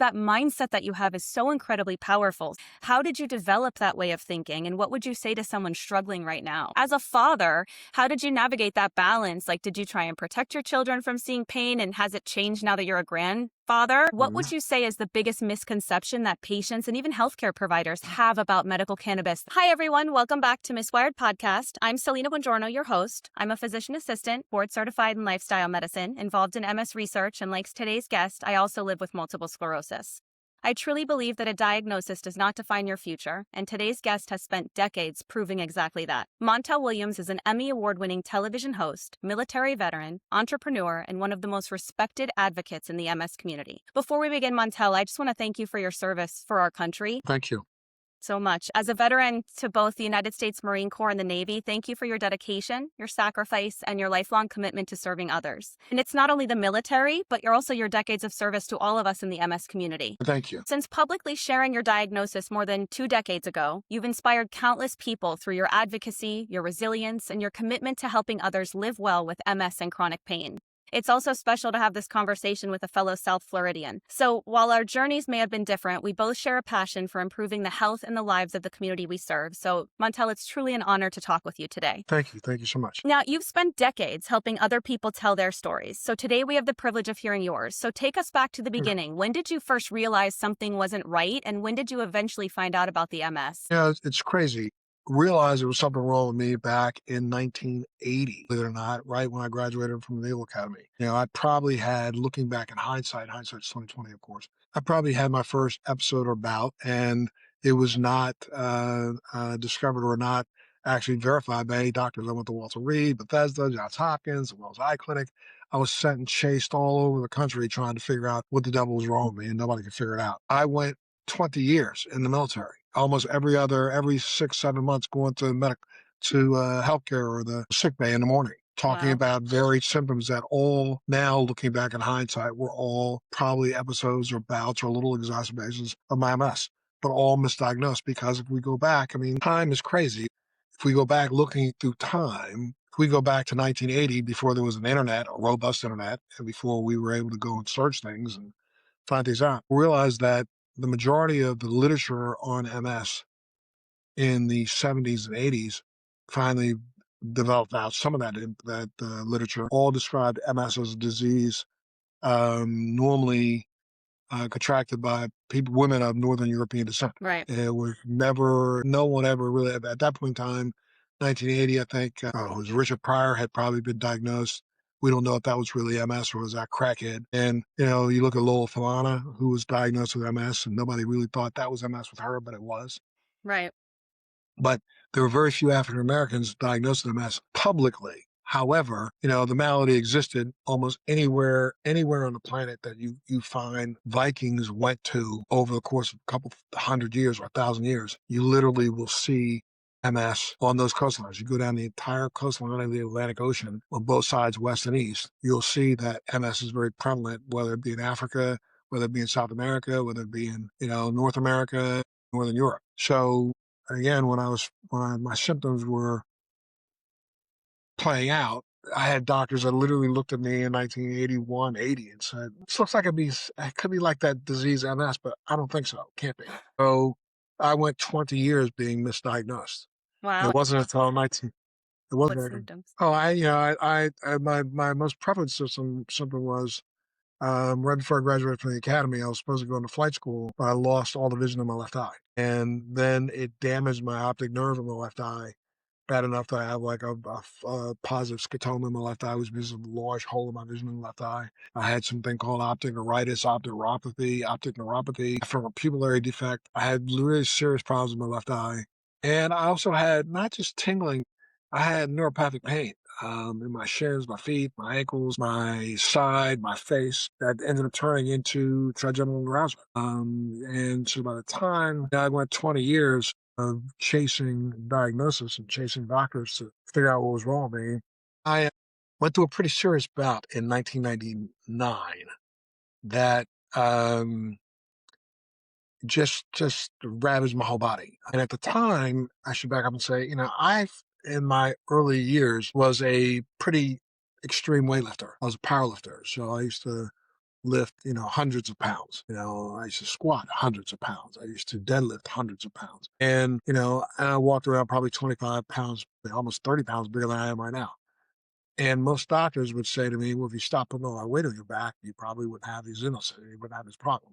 That mindset that you have is so incredibly powerful. How did you develop that way of thinking? And what would you say to someone struggling right now? As a father, how did you navigate that balance? Like, did you try and protect your children from seeing pain? And has it changed now that you're a grandfather? What would you say is the biggest misconception that patients and even healthcare providers have about medical cannabis? Hi, everyone. Welcome back to MSwired Podcast. I'm Selena Buongiorno, your host. I'm a physician assistant, board certified in lifestyle medicine, involved in MS research, and like today's guest, I also live with multiple sclerosis. I truly believe that a diagnosis does not define your future, and today's guest has spent decades proving exactly that. Montel Williams is an Emmy Award-winning television host, military veteran, entrepreneur, and one of the most respected advocates in the MS community. Before we begin, Montel, I just want to thank you for your service for our country. Thank you. So much. As a veteran to both the United States Marine Corps and the Navy, thank you for your dedication, your sacrifice, and your lifelong commitment to serving others. And it's not only the military, but you're also your decades of service to all of us in the MS community. Thank you. Since publicly sharing your diagnosis more than 2 decades ago, you've inspired countless people through your advocacy, your resilience, and your commitment to helping others live well with MS and chronic pain. It's also special to have this conversation with a fellow South Floridian. So while our journeys may have been different, we both share a passion for improving the health and the lives of the community we serve. So Montel, it's truly an honor to talk with you today. Thank you. Thank you so much. Now, you've spent decades helping other people tell their stories. So today we have the privilege of hearing yours. So take us back to the beginning. When did you first realize something wasn't right? And when did you eventually find out about the MS? Yeah, it's crazy. Realized there was something wrong with me back in 1980, believe it or not, right when I graduated from the Naval Academy. I probably had, looking back in hindsight's 2020, of course, I probably had my first episode or bout, and it was not discovered or not actually verified by any doctors. I went to Walter Reed, Bethesda, Johns Hopkins, the Wells Eye Clinic. I was sent and chased all over the country trying to figure out what the devil was wrong with me, and nobody could figure it out. I went 20 years in the military, almost every 6-7 months, going to healthcare or the sick bay in the morning, talking about varied symptoms that all now, looking back in hindsight, were all probably episodes or bouts or little exacerbations of my MS, but all misdiagnosed. Because if we go back, time is crazy. If we go back looking through time, if we go back to 1980, before there was an internet, a robust internet, and before we were able to go and search things and find things out, we realized that the majority of the literature on MS in the 70s and 80s finally developed out. Some of that literature all described MS as a disease normally contracted by women of Northern European descent. Right. It was never, no one ever really, at that point in time, 1980, I think, it was Richard Pryor had probably been diagnosed. We don't know if that was really MS or was that crackhead. And, you look at Lola Falana, who was diagnosed with MS, and nobody really thought that was MS with her, but it was. Right. But there were very few African Americans diagnosed with MS publicly. However, the malady existed almost anywhere on the planet that you find Vikings went to over the course of a couple 100 years or 1,000 years. You literally will see MS on those coastlines. You go down the entire coastline of the Atlantic Ocean on both sides, west and east, you'll see that MS is very prevalent, whether it be in Africa, whether it be in South America, whether it be in, North America, Northern Europe. So again, when my symptoms were playing out, I had doctors that literally looked at me in 1981, 80 and said, "This looks like it could be like that disease MS, but I don't think so. Can't be." So I went 20 years being misdiagnosed. Wow. It wasn't until 19. It What wasn't. symptoms? My most prevalent symptom was right before I graduated from the academy. I was supposed to go into flight school, but I lost all the vision in my left eye, and then it damaged my optic nerve in my left eye bad enough that I have like a positive scotoma in my left eye, which means a large hole in my vision in the left eye. I had something called optic neuritis, optic neuropathy from a pupillary defect. I had really serious problems with my left eye. And I also had not just tingling, I had neuropathic pain in my shins, my feet, my ankles, my side, my face, that ended up turning into trigeminal neuralgia. And so by the time I went 20 years of chasing diagnosis and chasing doctors to figure out what was wrong with me, I went through a pretty serious bout in 1999 that just ravaged my whole body. And at the time, I should back up and say, in my early years was a pretty extreme weightlifter. I was a power lifter. So I used to lift, hundreds of pounds. I used to squat hundreds of pounds. I used to deadlift hundreds of pounds. And, I walked around probably 25 pounds, almost 30 pounds bigger than I am right now. And most doctors would say to me, well, if you stop putting all that weight on your back, you probably wouldn't have these illnesses. You wouldn't have this problem.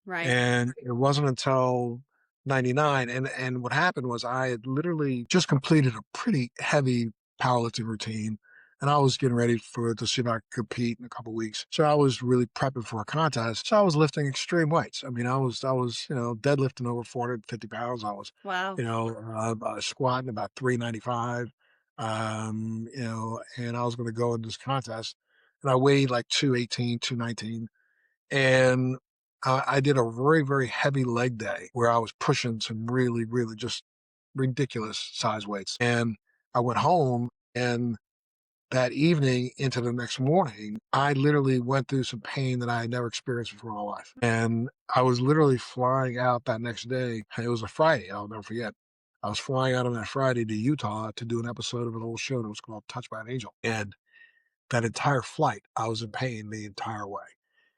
Right. And it wasn't until 99. And what happened was I had literally just completed a pretty heavy powerlifting routine. And I was getting ready to see if I could compete in a couple of weeks. So I was really prepping for a contest. So I was lifting extreme weights. I mean, I was, deadlifting over 450 pounds. I was, Wow. squatting about 395. And I was going to go in this contest. And I weighed like 218, 219. And I did a very, very heavy leg day where I was pushing some really, really just ridiculous size weights. And I went home, and that evening into the next morning, I literally went through some pain that I had never experienced before in my life. And I was literally flying out that next day. It was a Friday, I'll never forget. I was flying out on that Friday to Utah to do an episode of an old show that was called Touched by an Angel. And that entire flight, I was in pain the entire way.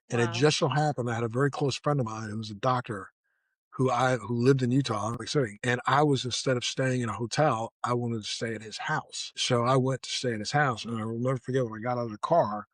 And it Wow. just so happened I had a very close friend of mine who was a doctor who lived in Utah, Lake City. And I was, instead of staying in a hotel, I wanted to stay at his house. So I went to stay at his house. And I will never forget when I got out of the car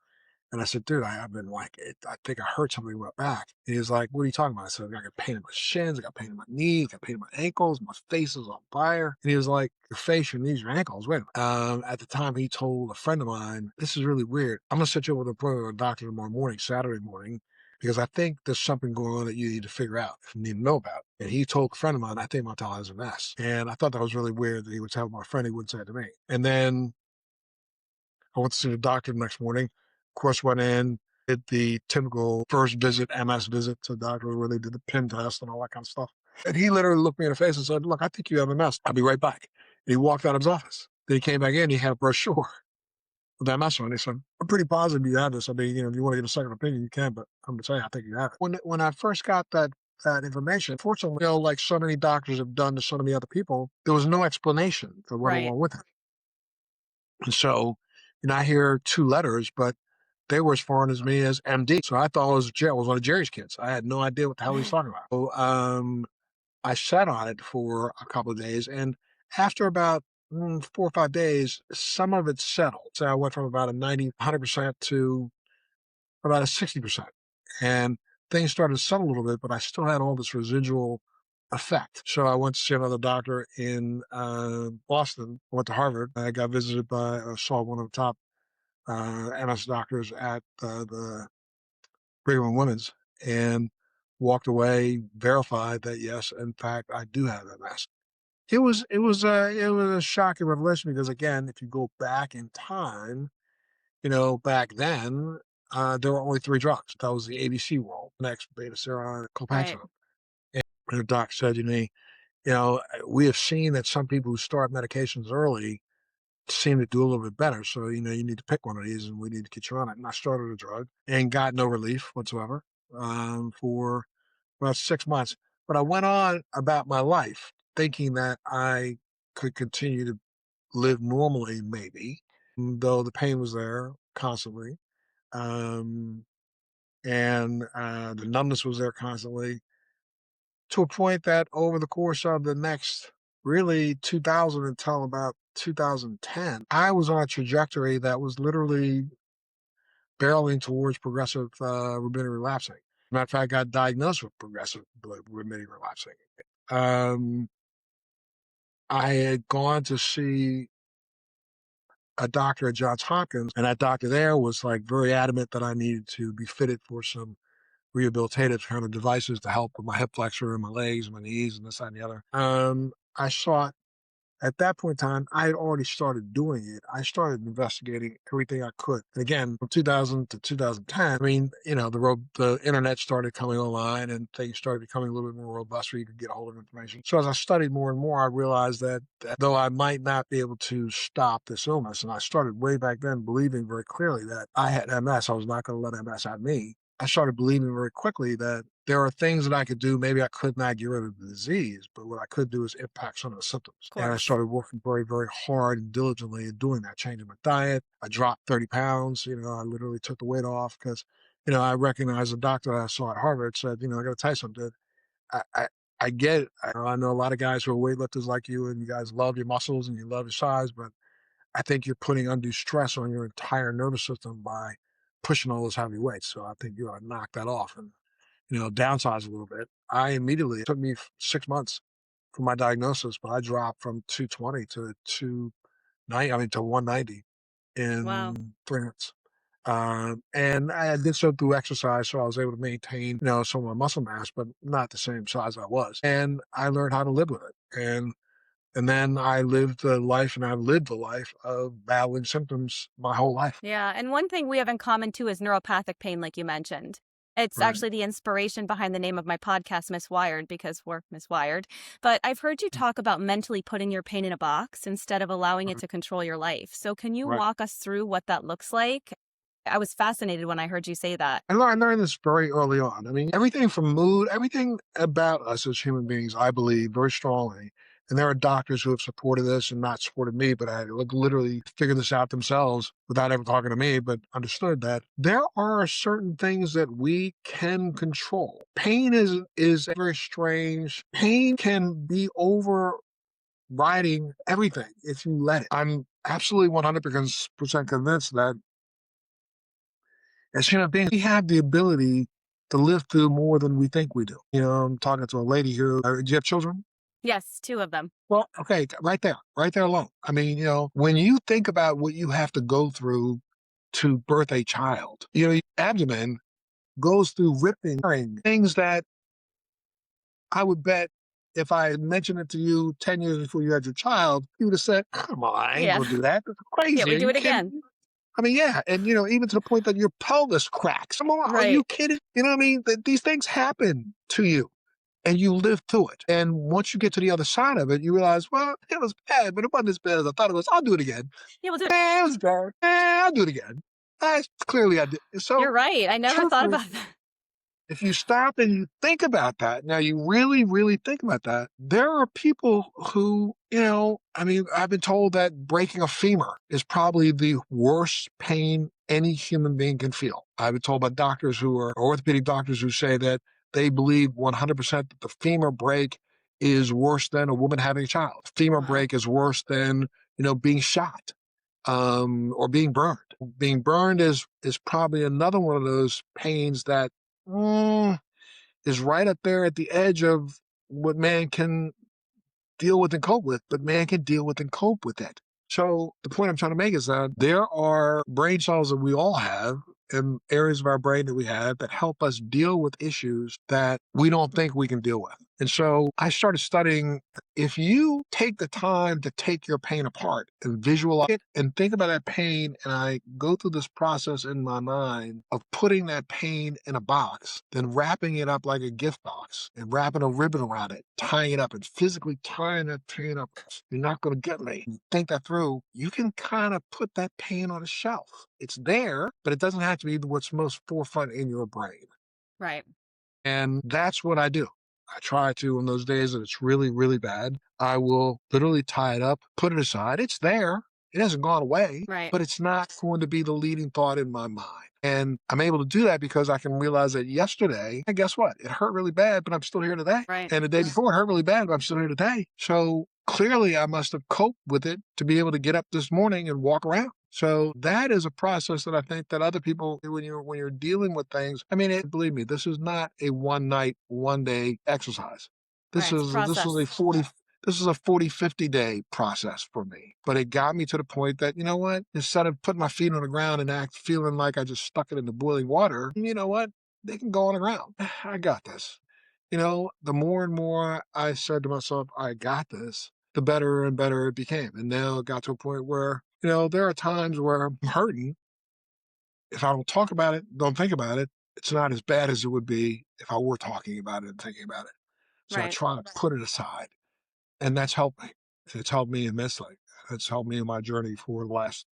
and I said, dude, I've been like, I think I hurt something in my back. And he was like, what are you talking about? I said, I got pain in my shins, I got pain in my knees, I got pain in my ankles, my face is on fire. And he was like, your face, your knees, your ankles. Wait a minute. At the time, he told a friend of mine, this is really weird. I'm going to set you up with an appointment with a doctor tomorrow morning, Saturday morning, because I think there's something going on that you need to figure out, you need to know about. And he told a friend of mine, I think Montel has MS. And I thought that was really weird that he would tell my friend, he wouldn't say it to me. And then I went to see the doctor the next morning. Of course, went in, did the typical first visit, MS visit to the doctor where they did the pin test and all that kind of stuff. And he literally looked me in the face and said, look, I think you have MS. I'll be right back. And he walked out of his office. Then he came back in, he had a brochure with MS on it. He said, I'm pretty positive you have this. I mean, if you want to get a second opinion, you can, but I'm going to tell you, I think you have it. When I first got that information, fortunately, like so many doctors have done to so many other people, there was no explanation that went Right. along with it. And so, I hear two letters, but they were as foreign as me as MD. So I thought it was one of Jerry's kids. I had no idea what the hell he was talking about. So I sat on it for a couple of days. And after about 4 or 5 days, some of it settled. So I went from about a 100% to about a 60%. And things started to settle a little bit, but I still had all this residual effect. So I went to see another doctor in Boston. I went to Harvard. I got visited saw one of the top MS doctors at the Brigham and Women's, and walked away, verified that yes, in fact, I do have MS. It was a shocking revelation because, again, if you go back in time, back then there were only three drugs. That was the ABC world: Next, Beta Seron, Right. Clopidogrel. And the doc said to me, we have seen that some people who start medications early seem to do a little bit better. So, you need to pick one of these and we need to get you on it. And I started a drug and got no relief whatsoever for about 6 months. But I went on about my life thinking that I could continue to live normally, maybe, though the pain was there constantly. Um, and the numbness was there constantly, to a point that over the course of the next really 2000 until about 2010, I was on a trajectory that was literally barreling towards progressive remitting relapsing. Matter of fact, I got diagnosed with progressive remitting relapsing. Um, I had gone to see a doctor at Johns Hopkins, and that doctor there was like very adamant that I needed to be fitted for some rehabilitative kind of devices to help with my hip flexor and my legs and my knees and this, that, and the other. I sought At that point in time, I had already started doing it. I started investigating everything I could. And again, from 2000 to 2010, I mean, the internet started coming online and things started becoming a little bit more robust where you could get a hold of information. So as I studied more and more, I realized that though I might not be able to stop this illness, and I started way back then believing very clearly that I had MS, I was not going to let MS have me. I started believing very quickly that there are things that I could do. Maybe I could not get rid of the disease, but what I could do is impact some of the symptoms. Of And I course. started working very, very hard and diligently at doing that, changing my diet. I dropped 30 pounds. I literally took the weight off because I recognize a doctor that I saw at Harvard said, I got to tell you something. I, I, I get it. I know a lot of guys who are weightlifters like you, and you guys love your muscles and you love your size, but I think you're putting undue stress on your entire nervous system by pushing all those heavy weights. So I think you ought to knock that off and, downsize a little bit. It took me 6 months for my diagnosis, but I dropped from 220 to 290, to 190 Wow. in 3 months. And I did so through exercise, so I was able to maintain, some of my muscle mass, but not the same size I was. And I learned how to live with it. And then I lived the life, and I've lived the life of battling symptoms my whole life. Yeah. And one thing we have in common too is neuropathic pain, like you mentioned. It's Right. actually the inspiration behind the name of my podcast, MSwired, because we're miswired. But I've heard you talk about mentally putting your pain in a box instead of allowing it Right. to control your life. So can you Right. walk us through what that looks like? I was fascinated when I heard you say that. I learned this very early on. I mean, everything from mood, everything about us as human beings, I believe very strongly. And there are doctors who have supported this and not supported me, but I literally figured this out themselves without ever talking to me, but understood that there are certain things that we can control. Pain is very strange. Pain can be overriding everything if you let it. I'm absolutely 100% convinced that as human beings, we have the ability to live through more than we think we do. I'm talking to a lady here. Do you have children? Yes, two of them. Well, okay, right there alone. I mean, when you think about what you have to go through to birth a child, your abdomen goes through ripping, tearing, things that I would bet if I had mentioned it to you 10 years before you had your child, you would have said, come on, I ain't Yeah. going to do that. That's Yeah, crazy. we Are do you it kidding? again. I mean, yeah, and even to the point that your pelvis cracks. Come on, are you Right. kidding? You know what I mean? These things happen to you, and you live through it. And once you get to the other side of it, you realize, well, it was bad, but it wasn't as bad as I thought it was. I'll do it again. Yeah, we'll do it. It was bad. I'll do it again. Clearly, I did. So, You're right. I never thought truthfully, about that. if you stop and you think about that, now you really, really think about that, there are people who, I've been told that breaking a femur is probably the worst pain any human being can feel. I've been told by doctors who are orthopedic doctors who say that they believe 100% that the femur break is worse than a woman having a child. Femur Wow. break is worse than, being shot or being burned. Being burned is probably another one of those pains that is right up there at the edge of what man can deal with and cope with, but man can deal with and cope with it. So the point I'm trying to make is that there are brain cells that we all have and areas of our brain that we have that help us deal with issues that we don't think we can deal with. And so I started studying, if you take the time to take your pain apart and visualize it and think about that pain, and I go through this process in my mind of putting that pain in a box, then wrapping it up like a gift box and wrapping a ribbon around it, tying it up and physically tying that pain up. You're not going to get me. You think that through, you can kind of put that pain on a shelf. It's there, but it doesn't have to be what's most forefront in your brain. Right. And that's what I do. I try to, on those days that it's really, really bad, I will literally tie it up, put it aside. It's there. It hasn't gone away, Right. but it's not going to be the leading thought in my mind. And I'm able to do that because I can realize that yesterday, and guess what? It hurt really bad, but I'm still here today. Right. And the day before, it hurt really bad, but I'm still here today. So clearly, I must have coped with it to be able to get up this morning and walk around. So that is a process that I think that other people, when you're dealing with things, believe me, this is not a one night, one day exercise. Right. It's a This is process. a 40, 50 day process for me. But it got me to the point that, you know what, instead of putting my feet on the ground and feeling like I just stuck it in the boiling water, you know what, they can go on the ground. I got this. The more and more I said to myself, I got this, the better and better it became. And now it got to a point where, there are times where I'm hurting. If I don't talk about it, don't think about it, it's not as bad as it would be if I were talking about it and thinking about it. So I Right. try to put it aside. And that's helped me. It's helped me immensely. It's helped me in my journey for the last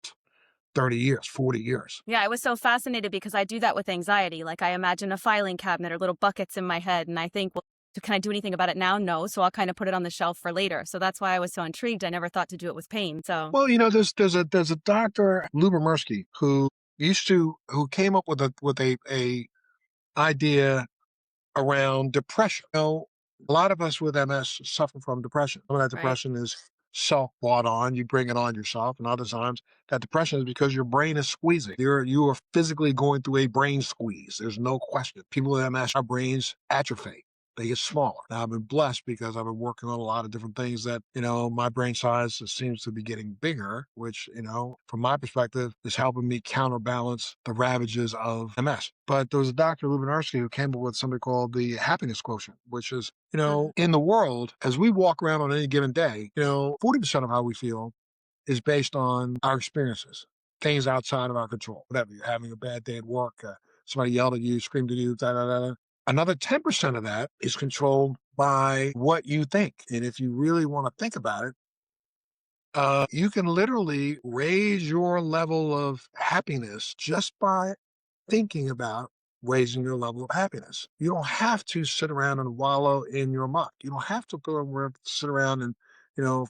30 years, 40 years. Yeah, I was so fascinated because I do that with anxiety. Like I imagine a filing cabinet or little buckets in my head. And I think, well, can I do anything about it now? No. So I'll kind of put it on the shelf for later. So that's why I was so intrigued. I never thought to do it with pain. So Well, there's a Dr. Lubomirsky who who came up with a idea around depression. A lot of us with MS suffer from depression. Some of that Right. depression is self-brought on. You bring it on yourself. And other times that depression is because your brain is squeezing. You are physically going through a brain squeeze. There's no question. People with MS, our brains atrophy. They get smaller. Now, I've been blessed because I've been working on a lot of different things that, my brain size seems to be getting bigger, which, from my perspective, is helping me counterbalance the ravages of MS. But there was a Dr. Lubinarsky who came up with something called the happiness quotient, which is, Mm. in the world, as we walk around on any given day, 40% of how we feel is based on our experiences, things outside of our control. Whatever, you're having a bad day at work, somebody yelled at you, screamed at you, da da da. Another 10% of that is controlled by what you think. And if you really want to think about it, you can literally raise your level of happiness just by thinking about raising your level of happiness. You don't have to sit around and wallow in your muck. You don't have to sit around and,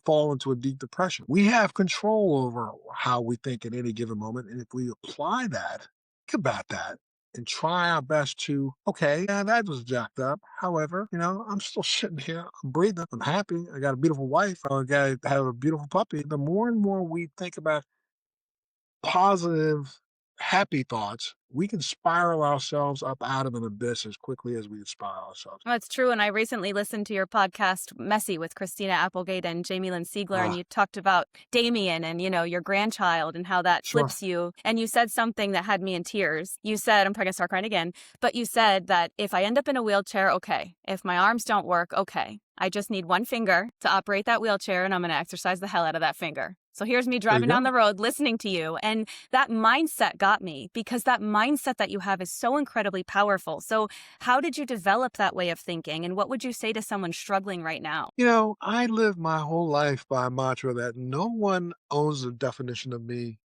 fall into a deep depression. We have control over how we think at any given moment. And if we apply that, think about that and try our best to, okay, yeah, that was jacked up. However, I'm still sitting here, I'm breathing, I'm happy. I got a beautiful wife. I got to have a beautiful puppy. The more and more we think about positive, happy thoughts, we can spiral ourselves up out of an abyss as quickly as we spiral ourselves. Well, it's true. And I recently listened to your podcast, Messy, with Christina Applegate and Jamie Lynn Siegler, and Ah, you talked about Damien and, your grandchild and how that sure. flips you. And you said something that had me in tears. You said, I'm probably going to start crying again, but you said that if I end up in a wheelchair, okay. If my arms don't work, okay. I just need one finger to operate that wheelchair, and I'm going to exercise the hell out of that finger. So here's me There you driving down go. the road, listening to you. And that mindset got me, because that mindset that you have is so incredibly powerful. So how did you develop that way of thinking? And what would you say to someone struggling right now? I live my whole life by a mantra that no one owns a definition of me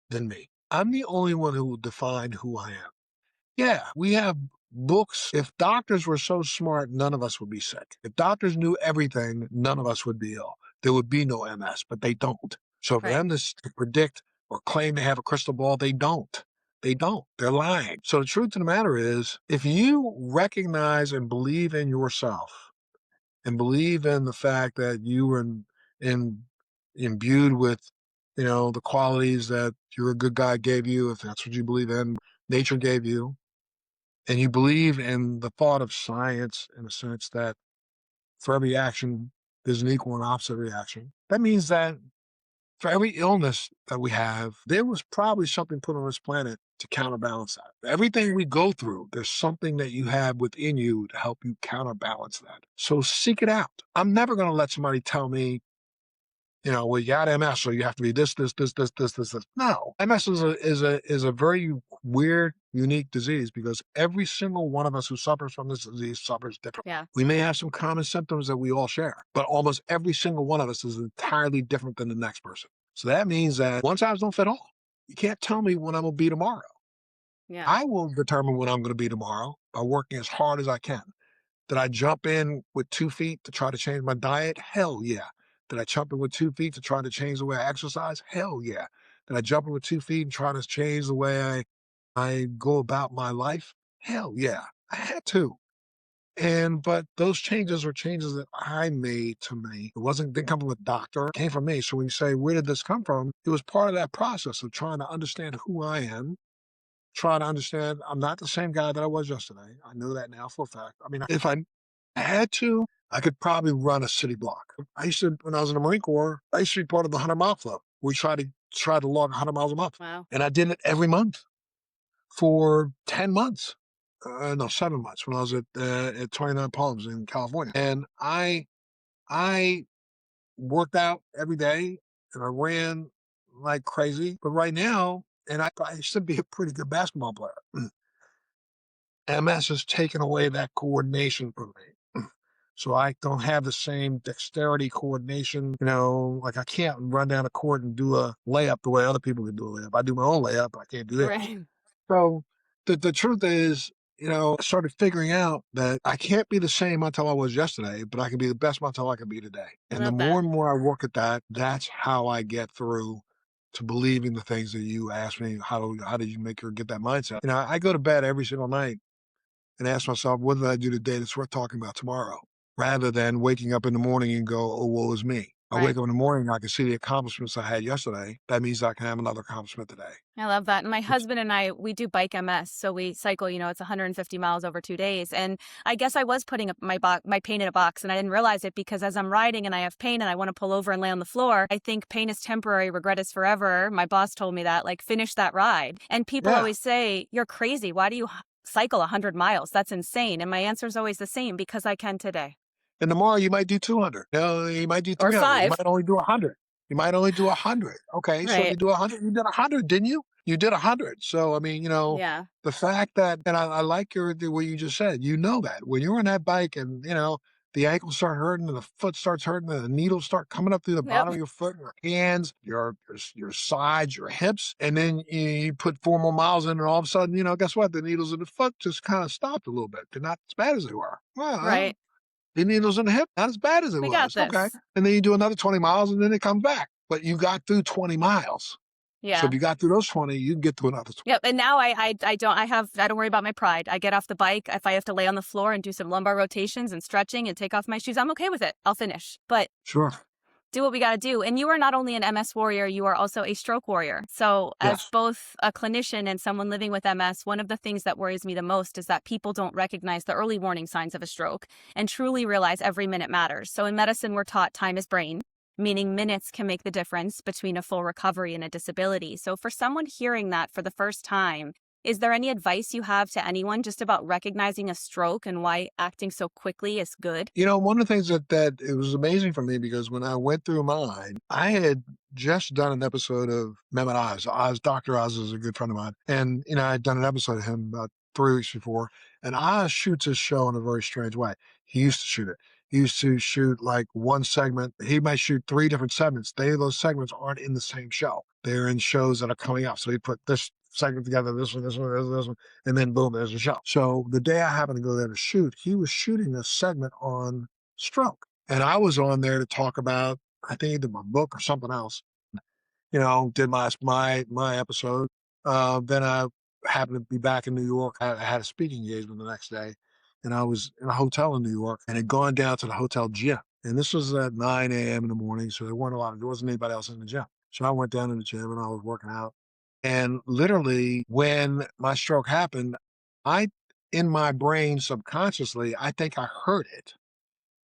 than me. I'm the only one who will define who I am. Yeah, we have books. If doctors were so smart, none of us would be sick. If doctors knew everything, none of us would be ill. There would be no MS, but they don't. So for Right. them to predict or claim they have a crystal ball, they don't. They don't. They're lying. So the truth of the matter is, if you recognize and believe in yourself and believe in the fact that you were in imbued with, the qualities that you're a good God gave you, if that's what you believe in, nature gave you, and you believe in the thought of science in a sense that for every action, there's an equal and opposite reaction. That means that for every illness that we have, there was probably something put on this planet to counterbalance that. Everything we go through, there's something that you have within you to help you counterbalance that. So seek it out. I'm never going to let somebody tell me, well, you got MS, so you have to be this, this, this, this, this, this, this. No, MS is a very weird, unique disease because every single one of us who suffers from this disease suffers differently. Yeah. We may have some common symptoms that we all share, but almost every single one of us is entirely different than the next person. So that means that one size don't fit all. You can't tell me when I'm going to be tomorrow. Yeah. I will determine when I'm going to be tomorrow by working as hard as I can. Did I jump in with 2 feet to try to change my diet? Hell yeah. Did I jump in with 2 feet to try to change the way I exercise? Hell yeah. Did I jump in with 2 feet and try to change the way I go about my life? Hell yeah. I had to. But those changes were changes that I made to me. Didn't come from a doctor. It came from me. So when you say, where did this come from? It was part of that process of trying to understand who I am, trying to understand I'm not the same guy that I was yesterday. I know that now for a fact. I mean, if I had to, I could probably run a city block. When I was in the Marine Corps, I used to be part of the 100-mile club. We try to log 100 miles a month. Wow. And I did it every month for 10 months. No, 7 months when I was at 29 Palms in California. And I worked out every day and I ran like crazy. But right now, and I used to be a pretty good basketball player. MS has taken away that coordination from me. So I don't have the same dexterity coordination, like I can't run down the court and do a layup the way other people can do a layup. I do my own layup, I can't do that. Right. So the truth is, I started figuring out that I can't be the same until I was yesterday, but I can be the best until I can be today. I And the love more that. and more I work at that, that's how I get through to believing the things that you asked me. How did you make her get that mindset? I go to bed every single night and ask myself, what did I do today that's worth talking about tomorrow? Rather than waking up in the morning and go, oh, woe is me. I Right. wake up in the morning, I can see the accomplishments I had yesterday. That means I can have another accomplishment today. I love that. And my It's, husband and I, we do bike MS. So we cycle, it's 150 miles over 2 days. And I guess I was putting up my pain in a box, and I didn't realize it because as I'm riding and I have pain and I want to pull over and lay on the floor, I think pain is temporary, regret is forever. My boss told me that, like, finish that ride. And people yeah. always say, you're crazy. Why do you cycle 100 miles? That's insane. And my answer is always the same: because I can today. And tomorrow you might do 200. You might do Or 300. You 5. might only do 100. You might only do 100. Okay, so if you Right. do 100, you did 100, didn't you? You did 100. So, I mean, Yeah. the fact that, and I like what you just said, that when you're on that bike and, the ankles start hurting and the foot starts hurting and the needles start coming up through the Yep. bottom of your foot, your hands, your sides, your hips, and then you put 4 more miles in and all of a sudden, guess what? The needles in the foot just kind of stopped a little bit. They're not as bad as they were. Well, Right. the needles in the hip, not as bad as it We got was. Okay. this. And then you do another 20 miles and then it comes back. But you got through 20 miles. So Yeah. if you got through those 20, you can get through another 20. Yep. And now I don't worry about my pride. I get off the bike. If I have to lay on the floor and do some lumbar rotations and stretching and take off my shoes, I'm okay with it. I'll finish. But Sure. do what we got to do. And you are not only an MS warrior, you are also a stroke warrior. So as Yes. both a clinician and someone living with MS, one of the things that worries me the most is that people don't recognize the early warning signs of a stroke and truly realize every minute matters. So in medicine, we're taught time is brain, meaning minutes can make the difference between a full recovery and a disability. So for someone hearing that for the first time, is there any advice you have to anyone just about recognizing a stroke and why acting so quickly is good? One of the things that it was amazing for me because when I went through mine, I had just done an episode of Mehmet Oz. Dr. Oz is a good friend of mine. And, I had done an episode of him about 3 weeks before. And Oz shoots his show in a very strange way. He used to shoot it. He used to shoot like one segment. He might shoot 3 different segments. Those segments aren't in the same show. They're in shows that are coming up. So he put this segment together, this one, this one, and then boom, there's a show. So the day I happened to go there to shoot, he was shooting a segment on stroke. And I was on there to talk about, I think either my book or something else. Did my episode. Then I happened to be back in New York. I had a speaking engagement the next day, and I was in a hotel in New York and had gone down to the hotel gym. And this was at 9 a.m. in the morning, so there wasn't anybody else in the gym. So I went down to the gym and I was working out. And literally, when my stroke happened, in my brain subconsciously, I think I heard it.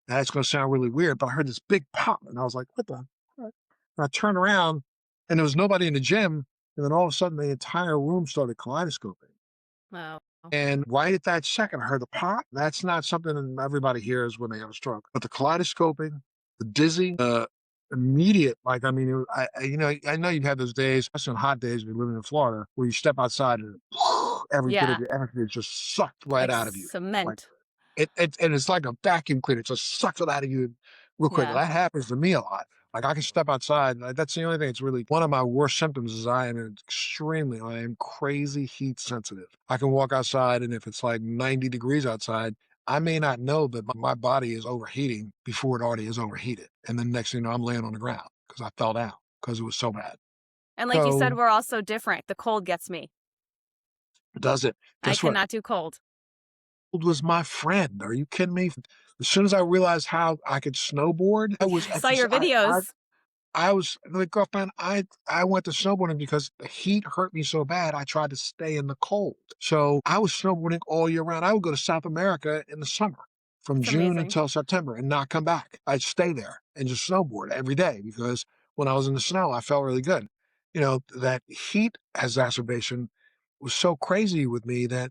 Now, it's going to sound really weird, but I heard this big pop, and I was like, what the? And I turned around, and there was nobody in the gym. And then all of a sudden, the entire room started kaleidoscoping. Wow. And right at that second, I heard the pop. That's not something everybody hears when they have a stroke. But the kaleidoscoping, the dizzy, immediate, like, I mean, I know you've had those days, especially on hot days when you're living in Florida, where you step outside and every bit of Yeah. your energy is just sucked right Like out of you. Like, cement. and it's like a vacuum cleaner. It just sucks it out of you real quick. Yeah. That happens to me a lot. Like I can step outside. That's the only thing. It's really one of my worst symptoms is I am crazy heat sensitive. I can walk outside and if it's like 90 degrees outside, I may not know that my body is overheating before it already is overheated. And then next thing you know, I'm laying on the ground because I fell down because it was so bad. And like you said, So we're all so different. The cold gets me. does it? I Guess what? cannot do cold. Was my friend. Are you kidding me? As soon as I realized how I could snowboard, I was I saw your videos. I was like, girlfriend, I went to snowboarding because the heat hurt me so bad. I tried to stay in the cold. So I was snowboarding all year round. I would go to South America in the summer from It's June amazing. until September and not come back. I'd stay there and just snowboard every day because when I was in the snow, I felt really good. That heat exacerbation was so crazy with me that,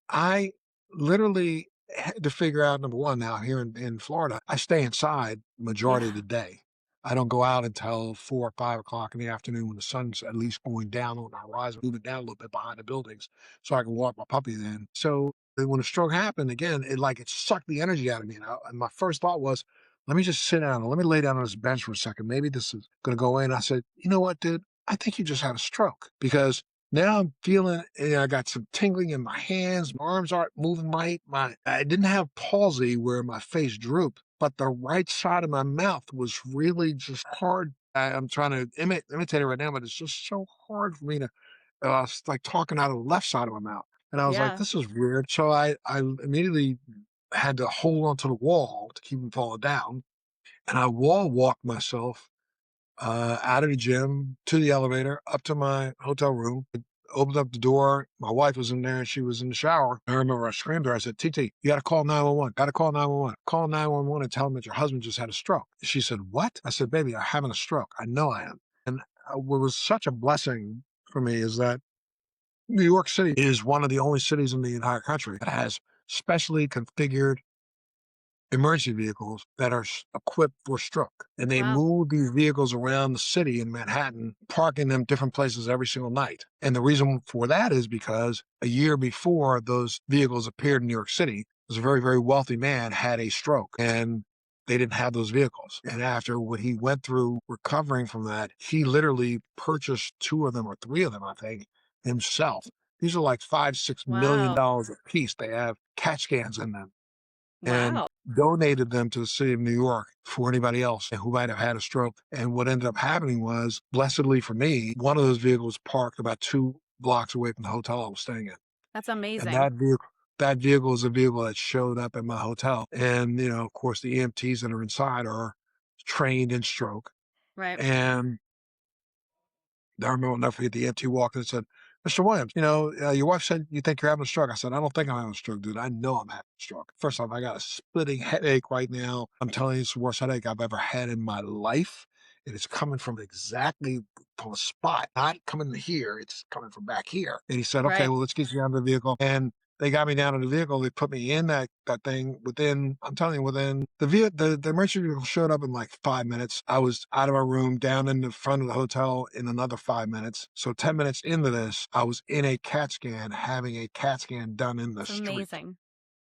I literally had to figure out, number one, now here in Florida, I stay inside majority of Yeah. the day. I don't go out until 4 or 5 o'clock in the afternoon when the sun's at least going down on the horizon, moving down a little bit behind the buildings so I can walk my puppy then. So then when the stroke happened again, it sucked the energy out of me. And my first thought was, let me just sit down and let me lay down on this bench for a second. Maybe this is going to go away. And I said, you know what, dude? I think you just had a stroke because now I'm feeling, I got some tingling in my hands. My arms aren't moving right. I didn't have palsy where my face drooped, but the right side of my mouth was really just hard. I'm trying to imitate it right now, but it's just so hard for me to, like talking out of the left side of my mouth. And I was like, Yeah. this is weird. So I immediately had to hold onto the wall to keep from falling down. And I wall walked myself out of the gym to the elevator, up to my hotel room, opened up the door. My wife was in there and she was in the shower. I remember I screamed to her. I said, TT, you got to call 911. Got to call 911. Call 911 and tell them that your husband just had a stroke. She said, what? I said, baby, I'm having a stroke. I know I am. And what was such a blessing for me is that New York City is one of the only cities in the entire country that has specially configured emergency vehicles that are equipped for stroke. And they Wow. move these vehicles around the city in Manhattan, parking them different places every single night. And the reason for that is because a year before those vehicles appeared in New York City, was a very, very wealthy man had a stroke and they didn't have those vehicles. And after what he went through recovering from that, he literally purchased 2 of them or 3 of them, I think, himself. These are like $5-6 million Wow. a piece. They have CAT scans in them and Wow. donated them to the city of New York for anybody else who might have had a stroke. And what ended up happening was, blessedly for me, one of those vehicles parked about 2 blocks away from the hotel I was staying in. That's And amazing. that vehicle is a vehicle that showed up at my hotel. And, of course, the EMTs that are inside are trained in stroke. Right. And I remember I'll never forget the EMT walked in and said, Mr. Williams, your wife said you think you're having a stroke. I said, I don't think I'm having a stroke, dude. I know I'm having a stroke. First off, I got a splitting headache right now. I'm telling you, it's the worst headache I've ever had in my life. It is coming from exactly from a spot, not coming here. It's coming from back here. And he said, okay, Right. well, let's get you out of the vehicle. And they got me down in the vehicle. They put me in that thing within, I'm telling you, within the emergency vehicle showed up in like 5 minutes. I was out of my room, down in the front of the hotel in another 5 minutes. So 10 minutes into this, I was in a CAT scan, having a CAT scan done in the That's street. amazing.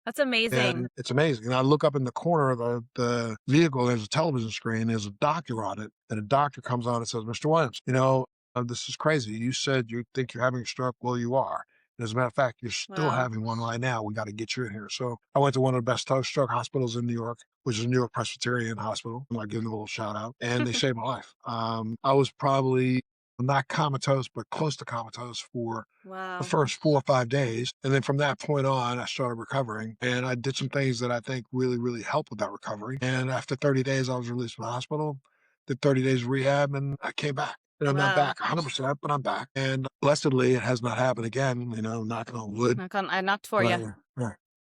That's amazing. And it's amazing. And I look up in the corner of the vehicle, there's a television screen, there's a doctor on it, and a doctor comes on and says, Mr. Williams, this is crazy. You said you think you're having a stroke. Well, you are. And as a matter of fact, you're still Wow. having one right now. We got to get you in here. So I went to one of the best stroke hospitals in New York, which is New York Presbyterian Hospital. I'm like giving a little shout out. And they saved my life. I was probably not comatose, but close to comatose for the Wow. first 4 or 5 days. And then from that point on, I started recovering and I did some things that I think really, really helped with that recovery. And after 30 days, I was released from the hospital, did 30 days of rehab and I came back. And I'm not Wow. back 100%, but I'm back. And blessedly, it has not happened again, knocking on wood. I knocked for But you.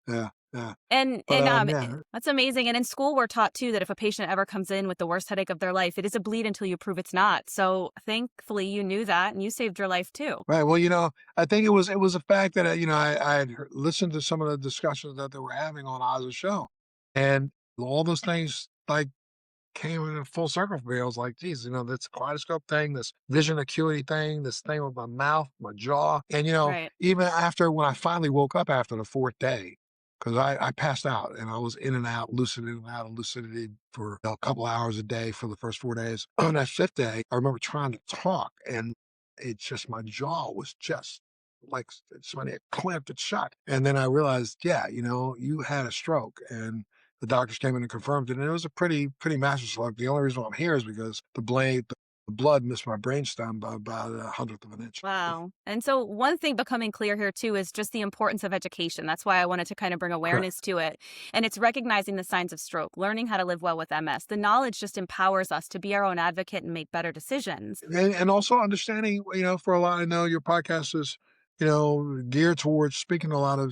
yeah. And But yeah, that's amazing. And in school, we're taught too that if a patient ever comes in with the worst headache of their life, it is a bleed until you prove it's not. So thankfully, you knew that and you saved your life too. right. Well, I think it was a fact that I had listened to some of the discussions that they were having on Oz's show, and all those things like came in full circle for me. I was like, geez, this kaleidoscope thing, this vision acuity thing, this thing with my mouth, my jaw. And, Right. even after when I finally woke up after the 4th day, because I passed out and I was in and out, lucid in and out of lucidity for a couple hours a day for the first 4 days. On that 5th day, I remember trying to talk and it's just, my jaw was just like somebody had clamped it shut. And then I realized, yeah, you had a stroke and the doctors came in and confirmed it, and it was a pretty massive slug. The only reason why I'm here is because the blood missed my brainstem by about 100th of an inch. Wow. And so one thing becoming clear here too is just the importance of education. That's why I wanted to kind of bring Correct. awareness to it. And it's recognizing the signs of stroke, learning how to live well with MS. The knowledge just empowers us to be our own advocate and make better decisions. And also understanding, for a lot, I know your podcast is, geared towards speaking to a lot of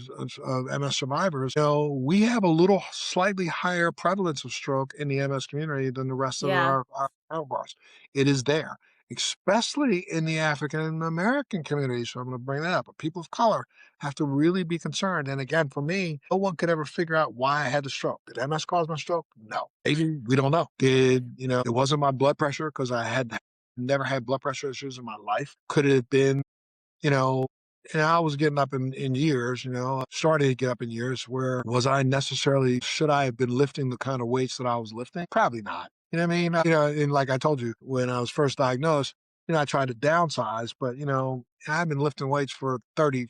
MS survivors. We have a little slightly higher prevalence of stroke in the MS community than the rest of Yeah. our counterparts. It is there, especially in the African American community. So I'm going to bring that up. But people of color have to really be concerned. And again, for me, no one could ever figure out why I had the stroke. Did MS cause my stroke? No. Maybe we don't know. It wasn't my blood pressure because I had never had blood pressure issues in my life. Could it have been, you know, and I was getting up in years, started to get up in years where should I have been lifting the kind of weights that I was lifting? Probably not. You know what I mean? And like I told you, when I was first diagnosed, I tried to downsize, but, I've been lifting weights for 30,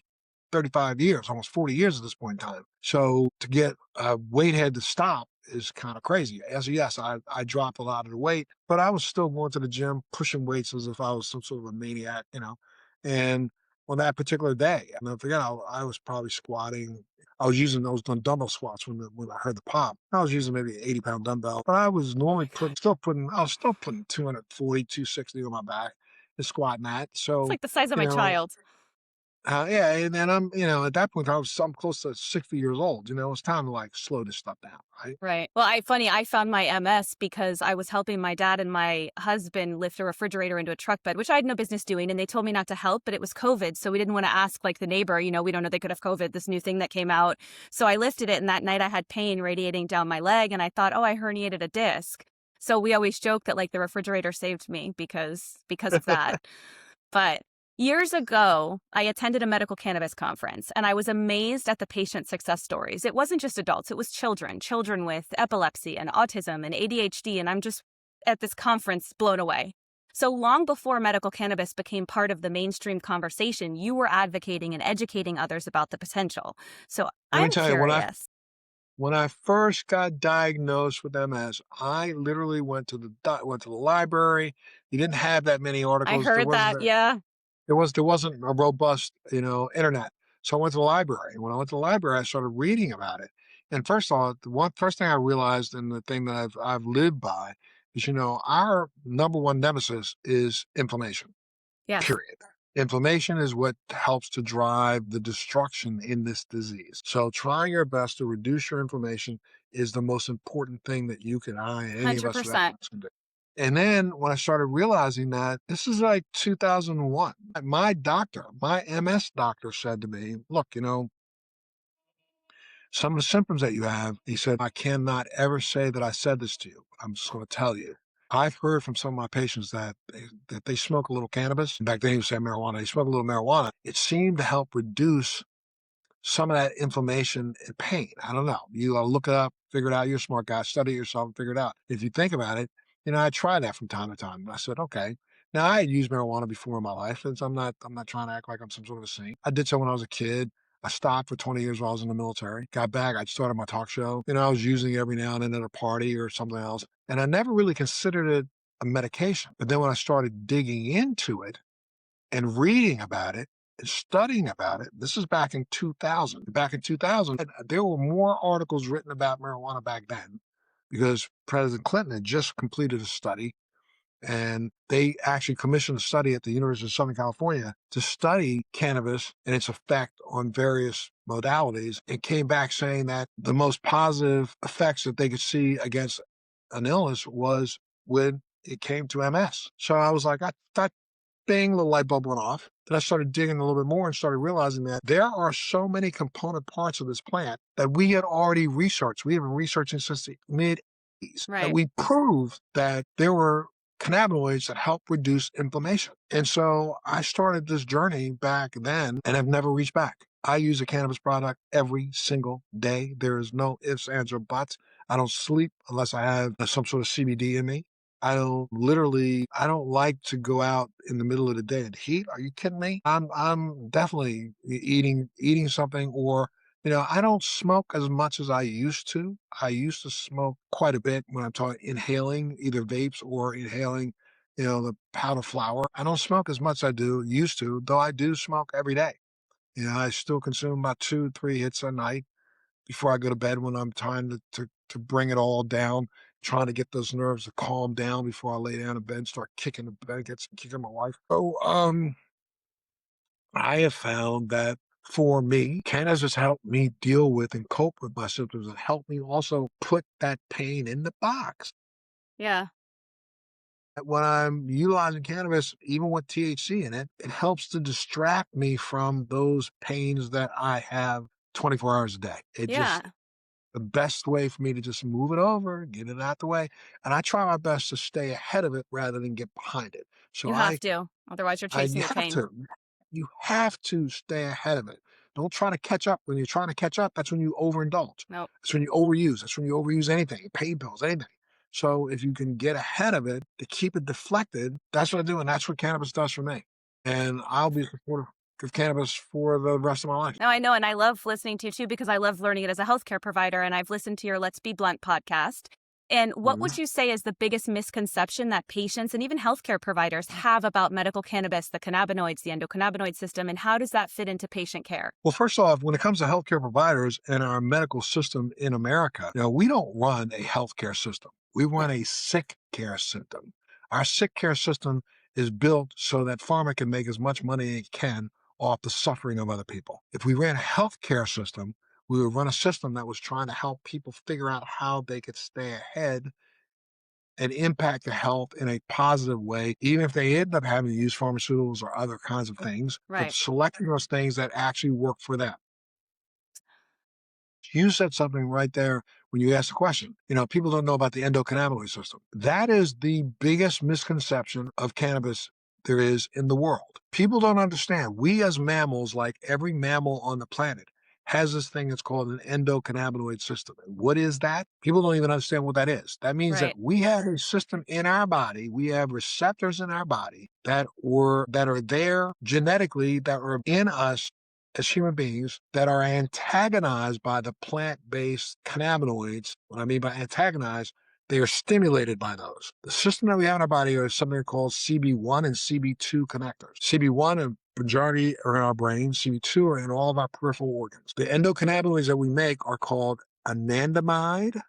35 years, almost 40 years at this point in time. So to get a weight head to stop is kind of crazy. As yes, I dropped a lot of the weight, but I was still going to the gym, pushing weights as if I was some sort of a maniac, you know. And on that particular day, and I forget, I was probably squatting. I was using those dumbbell squats when I heard the pop. I was using maybe an 80-pound dumbbell, but I was Oh normally my God. I was still putting 240, 260 on my back and squatting that. It's So, like the size of you my know, child. yeah, and then I'm, at that point, I'm close to 60 years old. It's time to like slow this stuff down, right? Right. Well, I found my MS because I was helping my dad and my husband lift a refrigerator into a truck bed, which I had no business doing. And they told me not to help, but it was COVID. So we didn't want to ask like the neighbor, we don't know they could have COVID, this new thing that came out. So I lifted it. And that night I had pain radiating down my leg. And I thought, oh, I herniated a disc. So we always joke that like the refrigerator saved me because of that. But years ago, I attended a medical cannabis conference, and I was amazed at the patient success stories. It wasn't just adults, it was children with epilepsy and autism and ADHD, and I'm just at this conference blown away. So long before medical cannabis became part of the mainstream conversation, you were advocating and educating others about the potential. So Let me I'm tell you, curious. when I first got diagnosed with MS, I literally went to the library. You didn't have that many I articles. heard that, yeah. There wasn't a robust, internet. So I went to the library. When I went to the library, I started reading about it. And first of all, first thing I realized, and the thing that I've lived by, is our number one nemesis is inflammation. Yes, Period. Inflammation is what helps to drive the destruction in this disease. So trying your best to reduce your inflammation is the most important thing that any of us veterans 100%. can do. And then when I started realizing that this is like 2001, my MS doctor said to me, look, some of the symptoms that you have, he said, I cannot ever say that I said this to you. I'm just going to tell you. I've heard from some of my patients that they smoke a little cannabis. Back then, he was saying marijuana. They smoke a little marijuana. It seemed to help reduce some of that inflammation and pain. I don't know. You look it up, figure it out. You're a smart guy. Study it yourself and figure it out. If you think about it, I try that from time to time. I said, okay. Now I had used marijuana before in my life, and so I'm not trying to act like I'm some sort of a saint. I did so when I was a kid. I stopped for 20 years while I was in the military. Got back. I started my talk show. I was using it every now and then at a party or something else. And I never really considered it a medication. But then when I started digging into it and reading about it, and studying about it. This is back in 2000. Back in 2000, there were more articles written about marijuana back then because President Clinton had just completed a study, and they actually commissioned a study at the University of Southern California to study cannabis and its effect on various modalities, and came back saying that the most positive effects that they could see against an illness was when it came to MS. So I was like, that thing, the light bulb went off. Then I started digging a little bit more and started realizing that there are so many component parts of this plant that we had already researched. We have been researching since the mid 80s that Right. we proved that there were cannabinoids that help reduce inflammation. And so I started this journey back then and have never reached back. I use a cannabis product every single day. There is no ifs, ands, or buts. I don't sleep unless I have some sort of CBD in me. I don't like to go out in the middle of the day in heat. Are you kidding me? I'm definitely eating something, or, I don't smoke as much as I used to. I used to smoke quite a bit when I'm talking inhaling either vapes or inhaling, the powder flower. I don't smoke as much as I used to, though I do smoke every day. I still consume about 2, 3 hits a night before I go to bed when I'm trying to bring it all down, trying to get those nerves to calm down before I lay down in bed and start kicking the bed, kicking my wife. So I have found that for me, cannabis has helped me deal with and cope with my symptoms and helped me also put that pain in the box. Yeah. When I'm utilizing cannabis, even with THC in it, it helps to distract me from those pains that I have 24 hours a day. It just Yeah. the best way for me to just move it over, get it out the way. And I try my best to stay ahead of it rather than get behind it. So You have to. Otherwise, you're chasing you your have pain. to, you have to stay ahead of it. Don't try to catch up. When you're trying to catch up, that's when you overindulge. Nope. That's when you overuse. That's when you overuse anything, pain pills, anything. So if you can get ahead of it to keep it deflected, that's what I do. And that's what cannabis does for me. And I'll be supportive. of cannabis for the rest of my life. No, I know. And I love listening to you too, because I love learning it as a healthcare provider. And I've listened to your Let's Be Blunt podcast. And what would you say is the biggest misconception that patients and even healthcare providers have about medical cannabis, the cannabinoids, the endocannabinoid system, and how does that fit into patient care? Well, first off, when it comes to healthcare providers and our medical system in America, we don't run a healthcare system. We run a sick care system. Our sick care system is built so that pharma can make as much money as it can off the suffering of other people. If we ran a healthcare system, we would run a system that was trying to help people figure out how they could stay ahead and impact their health in a positive way, even if they end up having to use pharmaceuticals or other kinds of things, but Right. selecting those things that actually work for them. You said something right there when you asked the question. People don't know about the endocannabinoid system. That is the biggest misconception of cannabis there is in the world. People don't understand. We as mammals, like every mammal on the planet, has this thing that's called an endocannabinoid system. And what is that? People don't even understand what that is. That means that we have a system in our body. We have receptors in our body that are there genetically, that are in us as human beings, that are antagonized by the plant-based cannabinoids. What I mean by antagonized, they are stimulated by those. The system that we have in our body are something called CB1 and CB2 connectors. CB1 and majority are in our brain. CB2 are in all of our peripheral organs. The endocannabinoids that we make are called anandamide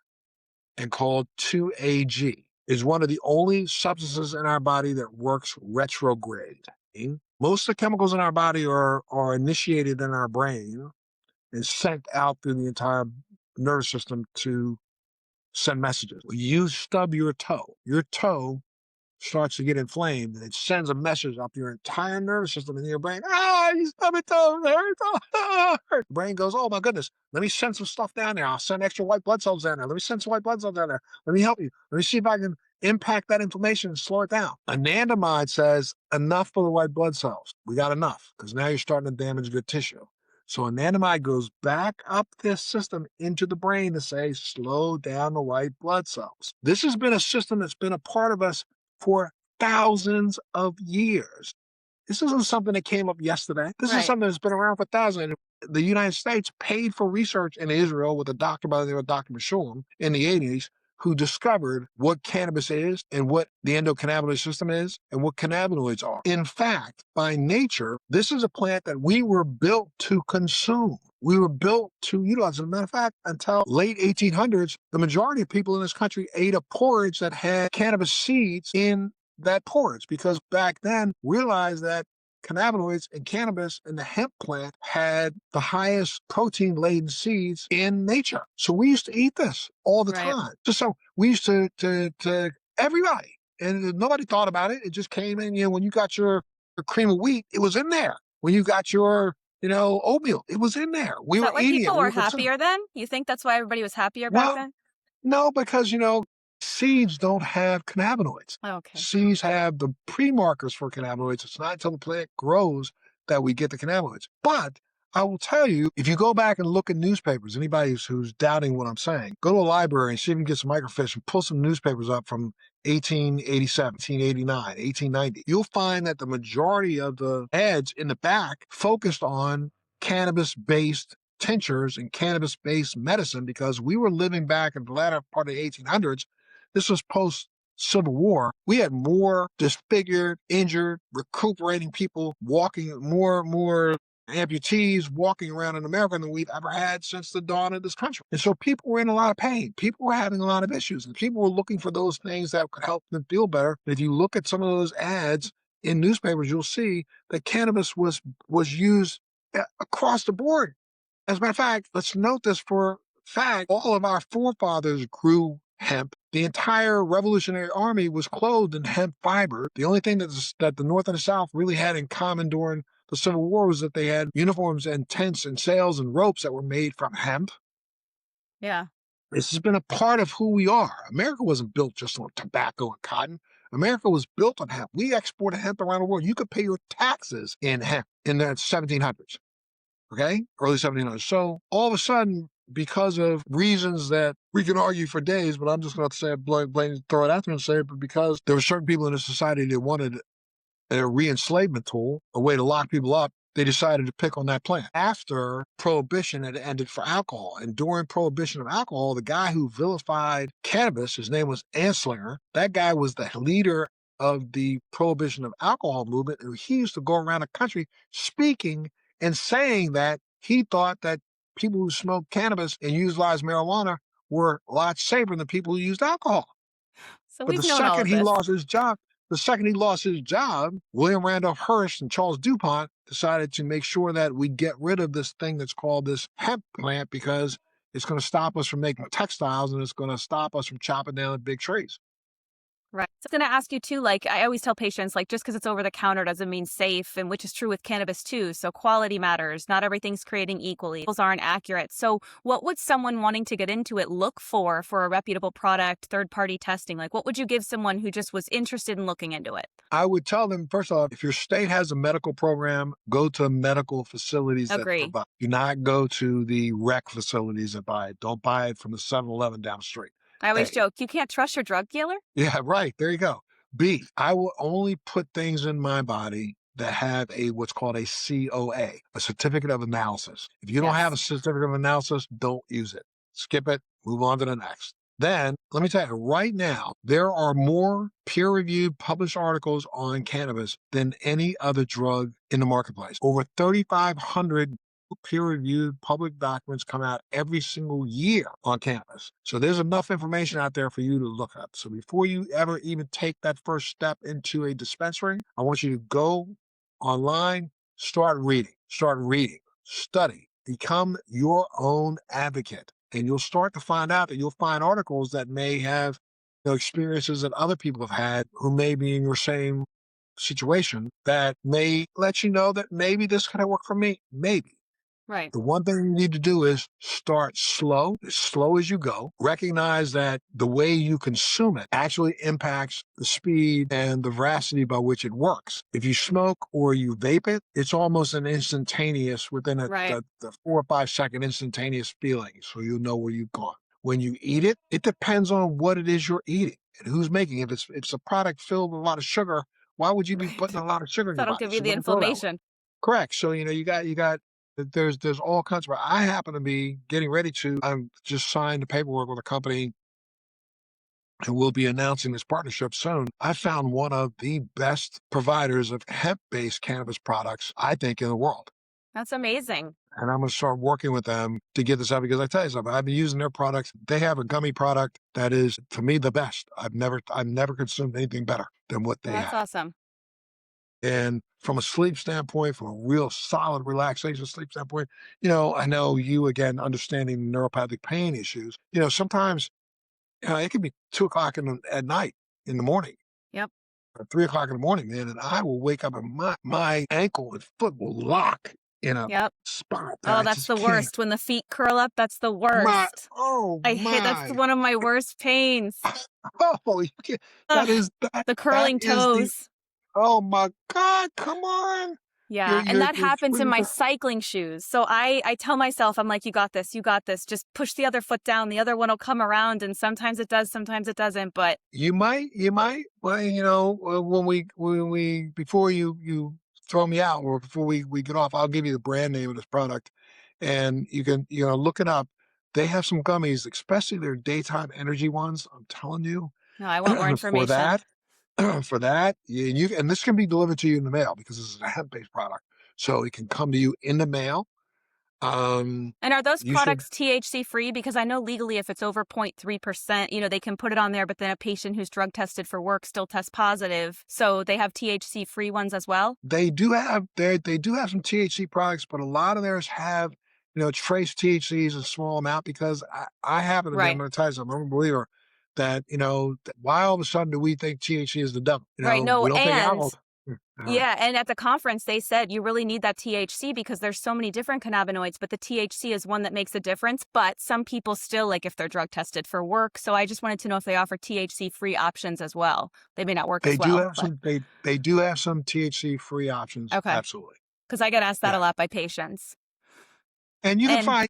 and called 2-AG. Is one of the only substances in our body that works retrograde. Most of the chemicals in our body are initiated in our brain and sent out through the entire nervous system to send messages. When you stub your toe starts to get inflamed, and it sends a message up your entire nervous system in your brain. You stubbed your toe, it hurts. The brain goes, oh my goodness, let me send some stuff down there. I'll send extra white blood cells down there. Let me send some white blood cells down there. Let me help you. Let me see if I can impact that inflammation and slow it down. Anandamide says, enough for the white blood cells. We got enough, because now you're starting to damage good tissue. So anandamide goes back up this system into the brain to say, slow down the white blood cells. This has been a system that's been a part of us for thousands of years. This isn't something that came up yesterday. This is something that's been around for thousands. The United States paid for research in Israel with a doctor by the name of Dr. Meshulam in the 80s, who discovered what cannabis is and what the endocannabinoid system is and what cannabinoids are. In fact, by nature, this is a plant that we were built to consume. We were built to utilize. As a matter of fact, until late 1800s, the majority of people in this country ate a porridge that had cannabis seeds in that porridge, because back then realized that cannabinoids and cannabis and the hemp plant had the highest protein-laden seeds in nature. So we used to eat this all the time. So we used to everybody, and nobody thought about it. It just came in. When you got your cream of wheat, it was in there. When you got your oatmeal, it was in there. We were eating it. People were happier then? You think that's why everybody was happier back then? No, because seeds don't have cannabinoids. Okay. Seeds have the pre-markers for cannabinoids. It's not until the plant grows that we get the cannabinoids. But I will tell you, if you go back and look at newspapers, anybody who's doubting what I'm saying, go to a library and see if you can get some microfiche and pull some newspapers up from 1887, 1889, 1890. You'll find that the majority of the ads in the back focused on cannabis-based tinctures and cannabis-based medicine, because we were living back in the latter part of the 1800s. This was post-Civil War. We had more disfigured, injured, recuperating people walking, more amputees walking around in America than we've ever had since the dawn of this country. And so people were in a lot of pain. People were having a lot of issues, and people were looking for those things that could help them feel better. And if you look at some of those ads in newspapers, you'll see that cannabis was used across the board. As a matter of fact, let's note this for fact, all of our forefathers grew hemp. The entire Revolutionary Army was clothed in hemp fiber. The only thing that the North and the South really had in common during the Civil War was that they had uniforms and tents and sails and ropes that were made from hemp. Yeah. This has been a part of who we are. America wasn't built just on tobacco and cotton. America was built on hemp. We exported hemp around the world. You could pay your taxes in hemp in the 1700s. Okay? Early 1700s. So all of a sudden, because of reasons that we can argue for days, but I'm just going to say, throw it out there and say it, but because there were certain people in the society that wanted a re-enslavement tool, a way to lock people up they decided to pick on that plant. After Prohibition had ended for alcohol, and during Prohibition of alcohol, the guy who vilified cannabis, his name was Anslinger, that guy was the leader of the Prohibition of alcohol movement, and he used to go around the country speaking and saying that he thought that people who smoked cannabis and utilized marijuana were a lot safer than people who used alcohol. So But we've known all of this. the second he lost his job, William Randolph Hearst and Charles DuPont decided to make sure that we get rid of this thing that's called this hemp plant because it's going to stop us from making textiles and it's going to stop us from chopping down the big trees. Right. So I'm going to ask you too, like I always tell patients, like just because it's over the counter doesn't mean safe, and which is true with cannabis too. So quality matters. Not everything's creating equally. Those aren't accurate. So what would someone wanting to get into it look for a reputable product, third-party testing? Like what would you give someone who just was interested in looking into it? I would tell them, first off, if your state has a medical program, go to medical facilities that Agree. provide. Do not go to the rec facilities that buy it. Don't buy it from the 7-Eleven down the street. I always A. joke, you can't trust your drug dealer? Yeah, right. There you go. B, I will only put things in my body that have what's called a COA, a certificate of analysis. If you don't have a Yes. certificate of analysis, don't use it. Skip it, move on to the next. Then, let me tell you, right now, there are more peer-reviewed published articles on cannabis than any other drug in the marketplace. Over 3,500 peer-reviewed public documents come out every single year on cannabis. So there's enough information out there for you to look up. So before you ever even take that first step into a dispensary, I want you to go online, start reading, study, become your own advocate. And you'll start to find out that you'll find articles that may have experiences that other people have had who may be in your same situation that may let you know that maybe this could have worked for me. Maybe. Right. The one thing you need to do is start slow, as slow as you go. Recognize that the way you consume it actually impacts the speed and the veracity by which it works. If you smoke or you vape it, it's almost an instantaneous, within Right. the 4 or 5 second instantaneous feeling, so you'll know where you've gone. When you eat it, it depends on what it is you're eating and who's making it. If it's a product filled with a lot of sugar, why would you be Right. putting a lot of sugar in your That'll body? give So you the let it go that way. inflammation. Correct. So, you got, there's all kinds of, I happen to be getting ready to, I'm just signed the paperwork with a company and we'll be announcing this partnership soon. I found one of the best providers of hemp-based cannabis products, I think, in the world. That's amazing. And I'm going to start working with them to get this out because I tell you something, I've been using their products. They have a gummy product that is, to me, the best. I've never consumed anything better than what they That's have. awesome. And from a sleep standpoint, from a real solid relaxation sleep standpoint, I know you, again, understanding neuropathic pain issues, sometimes, it can be 2:00 at night in the morning. Yep. Or 3:00 in the morning, man, and I will wake up and my ankle and foot will lock in a Yep. spot that Oh, I that's just the can't. worst. When the feet curl up, that's the worst. I hate that's My. one of my worst pains. Oh, you can't. Ugh, That is the curling toes. oh my God, come on. Yeah, and that You're happens in my freezing. cycling shoes. So I tell myself, I'm like, you got this, you got this. Just push the other foot down. The other one will come around, and sometimes it does, sometimes it doesn't. But You might. Well, when we before you throw me out or before we get off, I'll give you the brand name of this product, and you can look it up. They have some gummies, especially their daytime energy ones. I'm telling you, no, I want more for information. that, for that, and this can be delivered to you in the mail because this is a hemp-based product, so it can come to you in the mail. And are those You should. products THC free? Because I know legally if it's over 0.3%, they can put it on there, but then a patient who's drug tested for work still tests positive. So they have THC free ones as well? They do have some THC products, but a lot of theirs have, trace THCs in a small amount because I happen to be, I'm Right. going to tell you something, I'm a believer that, why all of a sudden do we think THC is the devil? Right. No, We don't think and alcohol. yeah, and at the conference they said you really need that THC because there's so many different cannabinoids, but the THC is one that makes a difference. But some people still, like if they're drug tested for work. So I just wanted to know if they offer THC free options as well. They may not work They as do well. have some, they do have some THC free options. Okay. Absolutely. Because I get asked that Yeah. a lot by patients. And you can And find,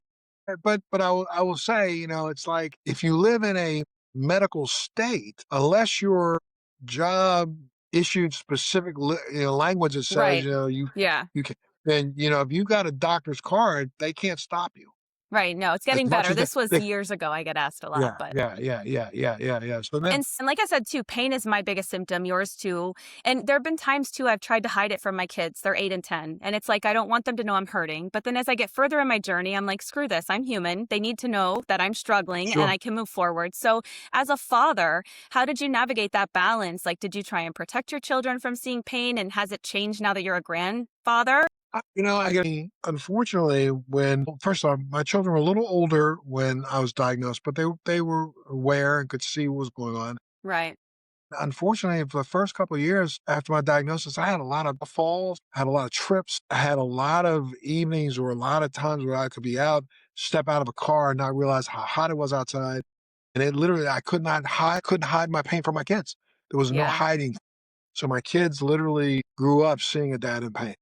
but I will say, it's like if you live in a medical state, unless your job issued specific language that says, Right. you yeah. you can, then, if you got a doctor's card, they can't stop you. Right, no, it's As getting much better. as This was they years ago, I get asked a lot, yeah, but yeah, yeah, yeah, yeah, yeah, yeah. So then and like I said too, pain is my biggest symptom, yours too. And there have been times too I've tried to hide it from my kids. They're 8 and 10. And it's like I don't want them to know I'm hurting. But then as I get further in my journey, I'm like, screw this. I'm human. They need to know that I'm struggling and sure. I can move forward. So as a father, how did you navigate that balance? Like, did you try and protect your children from seeing pain? And has it changed now that you're a grandfather? Unfortunately, first off, my children were a little older when I was diagnosed, but they were aware and could see what was going on. Right. Unfortunately, for the first couple of years after my diagnosis, I had a lot of falls, I had a lot of trips, I had a lot of evenings or a lot of times where I could be out, step out of a car and not realize how hot it was outside. And it literally, I couldn't hide my pain from my kids. There was no Yeah. hiding. So my kids literally grew up seeing a dad in pain.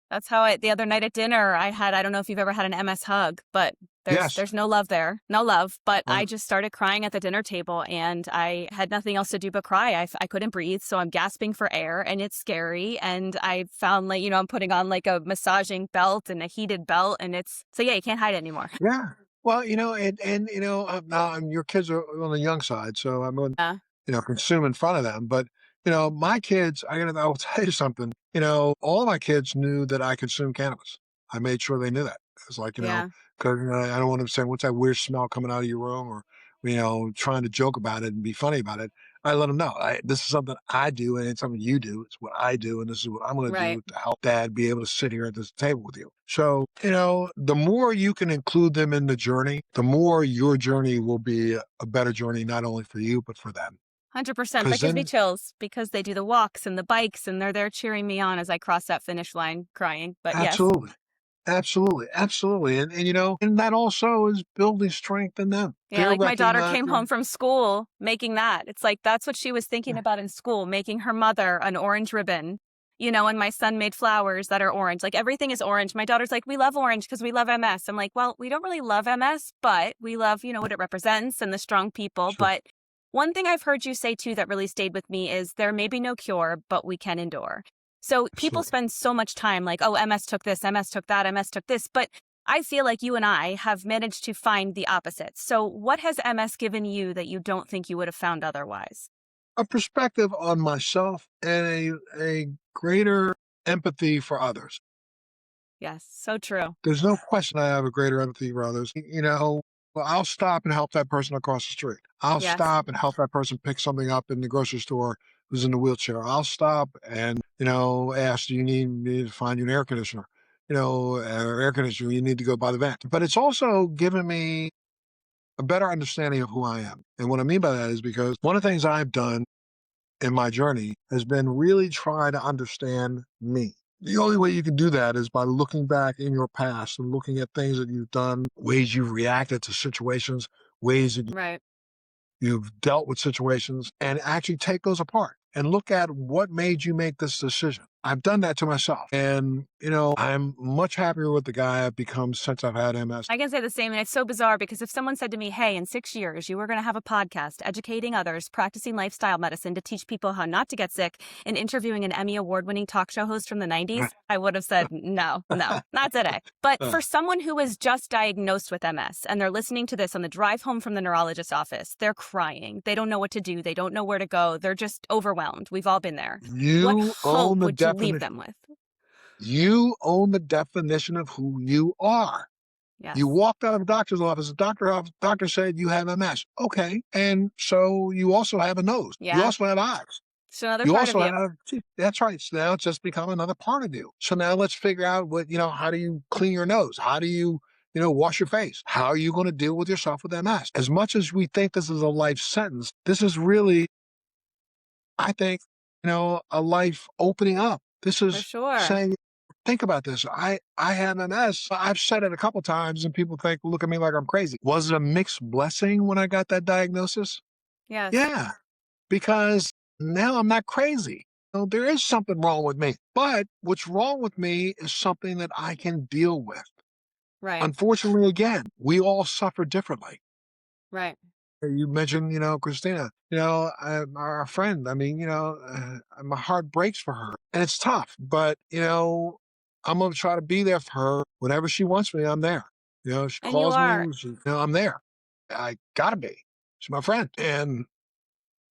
That's how the other night at dinner, I don't know if you've ever had an MS hug, but Yes. there's no love there. No love. But Uh, I just started crying at the dinner table and I had nothing else to do but cry. I couldn't breathe. So I'm gasping for air and it's scary. And I found like, I'm putting on like a massaging belt and a heated belt. And so yeah, you can't hide it anymore. yeah. Well, now your kids are on the young side, so I'm going, Yeah. consume in front of them. But, my kids, I will tell you something, all of my kids knew that I consumed cannabis. I made sure they knew that. It's like, Yeah. because I don't want them saying, what's that weird smell coming out of your room? Or, trying to joke about it and be funny about it. I let them know this is something I do and it's something you do. It's what I do. And this is what I'm going to Right. do to help dad be able to sit here at this table with you. So, the more you can include them in the journey, the more your journey will be a better journey, not only for you, but for them. 100%. That Because gives me then chills because they do the walks and the bikes and they're there cheering me on as I cross that finish line crying. But yes. absolutely. Absolutely, absolutely, and that also is building strength in them. Yeah, They're like my daughter came home recognizing from school making that. It's like that's what she was thinking about in school, making her mother an orange ribbon. And my son made flowers that are orange. Like everything is orange. My daughter's like, we love orange because we love MS. I'm like, well, we don't really love MS, but we love, what it represents and the strong people. sure, But one thing I've heard you say too that really stayed with me is there may be no cure, but we can endure. So people absolutely. spend so much time like, oh, MS took this, MS took that, MS took this. But I feel like you and I have managed to find the opposite. So what has MS given you that you don't think you would have found otherwise? A perspective on myself and a greater empathy for others. Yes, so true. There's no question I have a greater empathy for others. Well, I'll stop and help that person across the street. I'll Yes, stop and help that person pick something up in the grocery store who's in the wheelchair. I'll stop and, ask, do you need me to find you an air conditioner? Or air conditioner, you need to go by the vent. But it's also given me a better understanding of who I am. And what I mean by that is because one of the things I've done in my journey has been really try to understand me. The only way you can do that is by looking back in your past and looking at things that you've done, ways you've reacted to situations, ways that right. you've dealt with situations, and actually take those apart and look at what made you make this decision. I've done that to myself. And, I'm much happier with the guy I've become since I've had MS. I can say the same. And it's so bizarre because if someone said to me, hey, in 6 years, you were going to have a podcast educating others, practicing lifestyle medicine to teach people how not to get sick, and interviewing an Emmy award-winning talk show host from the 90s, I would have said, no, not today. But for someone who was just diagnosed with MS and they're listening to this on the drive home from the neurologist's office, they're crying. They don't know what to do. They don't know where to go. They're just overwhelmed. We've all been there. What You hope own the would you leave definition. them with? You own the definition of who you are. You Yes. walked out of a doctor's office, doctor said you have MS. Okay. And so you also have a nose. You Yeah. also have eyes. It's another You part of also you. have teeth. That's right. So now it's just become another part of you. So now let's figure out how do you clean your nose? How do you, wash your face? How are you going to deal with yourself with MS? As much as we think this is a life sentence, this is really, I think, a life opening up. This For is sure. saying, think about this. I have MS. I've said it a couple times and people look at me like I'm crazy. Was it a mixed blessing when I got that diagnosis? Yes. Yeah, because now I'm not crazy. There is something wrong with me, but what's wrong with me is something that I can deal with. Right. Unfortunately, again, we all suffer differently. Right. You mentioned, Christina, our friend. I mean, my heart breaks for her and it's tough, but, I'm going to try to be there for her whenever she wants me. I'm there. She And you calls are. me. I'm there. I gotta be. She's my friend. And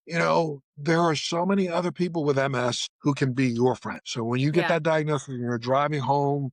there are so many other people with MS who can be your friend. So when you get Yeah. that diagnosis and you're driving home,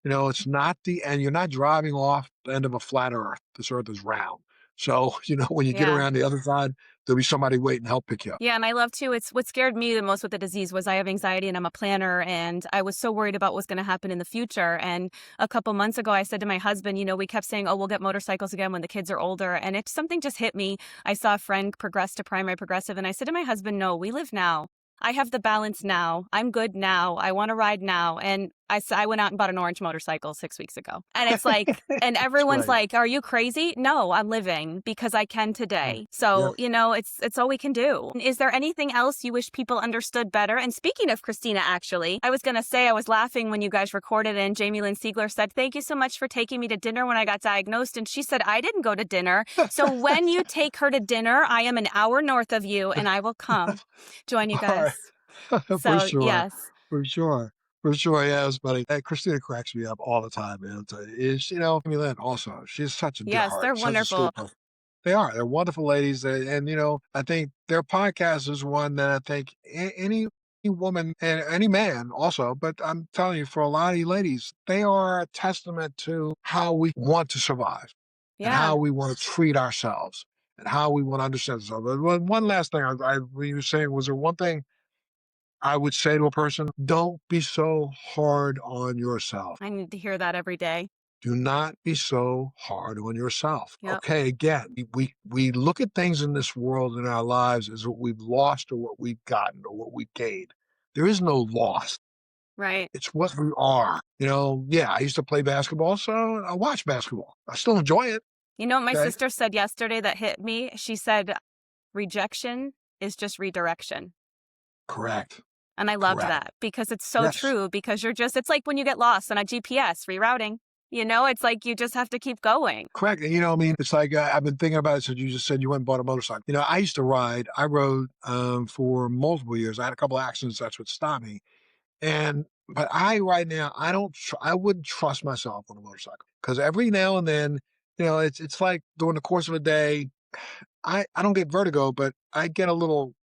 it's not the end. You're not driving off the end of a flat earth. This earth is round. So, when you get Yeah. around the other side, there'll be somebody waiting to help pick you up. Yeah, and I love too. It's what scared me the most with the disease was I have anxiety and I'm a planner, and I was so worried about what's going to happen in the future. And a couple months ago, I said to my husband, we kept saying, "Oh, we'll get motorcycles again when the kids are older," and something just hit me. I saw a friend progress to primary progressive, and I said to my husband, "No, we live now. I have the balance now. I'm good now. I want to ride now." And I went out and bought an orange motorcycle 6 weeks ago. And it's like, and That's everyone's right. like, "Are you crazy?" No, I'm living because I can Yeah. today. Yeah. So, it's all we can do. Is there anything else you wish people understood better? And speaking of Christina, actually, I was going to say, I was laughing when you guys recorded and Jamie Lynn Siegler said, "Thank you so much for taking me to dinner when I got diagnosed." And she said, "I didn't go to dinner. So when you take her to dinner, I am an hour north of you and I will come join you All right. guys." For So, sure. yes. For sure. For sure. Yeah, it's funny. Christina cracks me up all the time, man. I'll tell you. I mean, Lynn also, she's such a dear Yes, heart, they're such a wonderful. sweet person. They are. They're wonderful ladies. And, I think their podcast is one that I think any woman and any man also, but I'm telling you, for a lot of you ladies, they are a testament to how we want to survive and Yeah. how we want to treat ourselves and how we want to understand ourselves. But one last thing when you were saying, was there one thing I would say to a person? Don't be so hard on yourself. I need to hear that every day. Do not be so hard on yourself. Yep. Okay, again, we look at things in this world in our lives as what we've lost or what we've gotten or what we've gained. There is no loss. Right. It's what we are. Yeah, I used to play basketball, so I watch basketball. I still enjoy it. You know what my Okay. sister said yesterday that hit me? She said, "Rejection is just redirection." Correct. And I loved Correct. that because it's so Yes. true, because it's like when you get lost on a GPS rerouting, it's like you just have to keep going. Correct. And I mean, it's like I've been thinking about it since you just said you went and bought a motorcycle. I used to ride. I rode for multiple years. I had a couple of accidents. That's what stopped me. But right now, I wouldn't trust myself on a motorcycle because every now and then, it's like during the course of a day, I don't get vertigo, but I get a little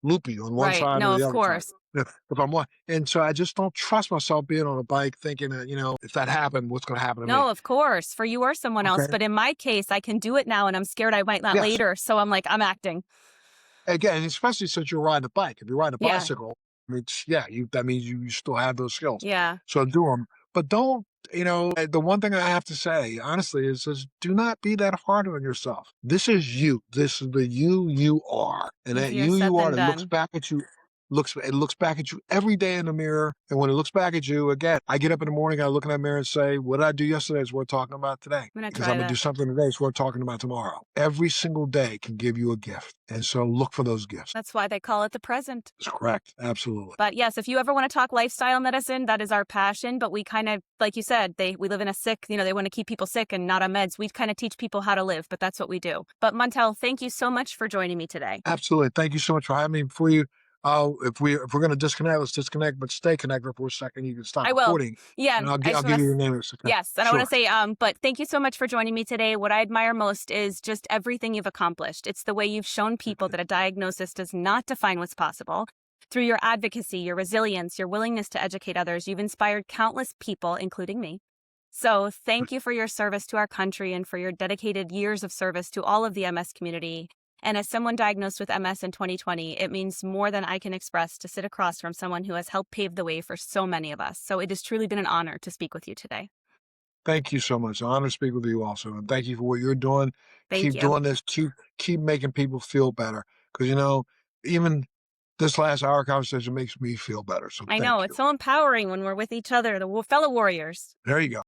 loopy on one Right. side or No, the of other side. course. If I'm one, and so I just don't trust myself being on a bike, thinking that if that happened, what's going to happen to No, me? of course. For you or someone else. Okay. But in my case, I can do it now and I'm scared I might not Yes. later. So I'm like, I'm acting. Again, especially since you're riding a bike. If you're riding a Yeah. bicycle, I mean, yeah, that means you still have those skills. Yeah. So do them, but don't. The one thing I have to say, honestly, is do not be that hard on yourself. This is you. This is the you are, and that Easier said you are than that looks done. back at you. It looks back at you every day in the mirror, and when it looks back at you again, I get up in the morning, I look in that mirror and say, "What did I do yesterday is worth talking about today." I'm going to Because try I'm gonna do that. something today is worth talking about tomorrow. Every single day can give you a gift, and so look for those gifts. That's why they call it the present. That's correct. Absolutely. But yes, if you ever want to talk lifestyle medicine, that is our passion. But we kind of, like you said, we live in a sick, they want to keep people sick and not on meds. We kind of teach people how to live, but that's what we do. But Montel, thank you so much for joining me today. Absolutely. Thank you so much for having me. Before you, if we're going to disconnect, let's disconnect, but stay connected for a second. You can stop I will. recording. Yeah. And I I'll just give you wanna your name. Okay? Yes. And I Sure. want to say, but thank you so much for joining me today. What I admire most is just everything you've accomplished. It's the way you've shown people that a diagnosis does not define what's possible. Through your advocacy, your resilience, your willingness to educate others, you've inspired countless people, including me. So thank you for your service to our country and for your dedicated years of service to all of the MS community. And as someone diagnosed with MS in 2020, it means more than I can express to sit across from someone who has helped pave the way for so many of us. So it has truly been an honor to speak with you today. Thank you so much. Honor to speak with you also. And thank you for what you're doing. Thank Keep you. doing this. Keep making people feel better. Because, even this last hour conversation makes me feel better. So I know, thank it's you. so empowering when we're with each other, the fellow warriors. There you go.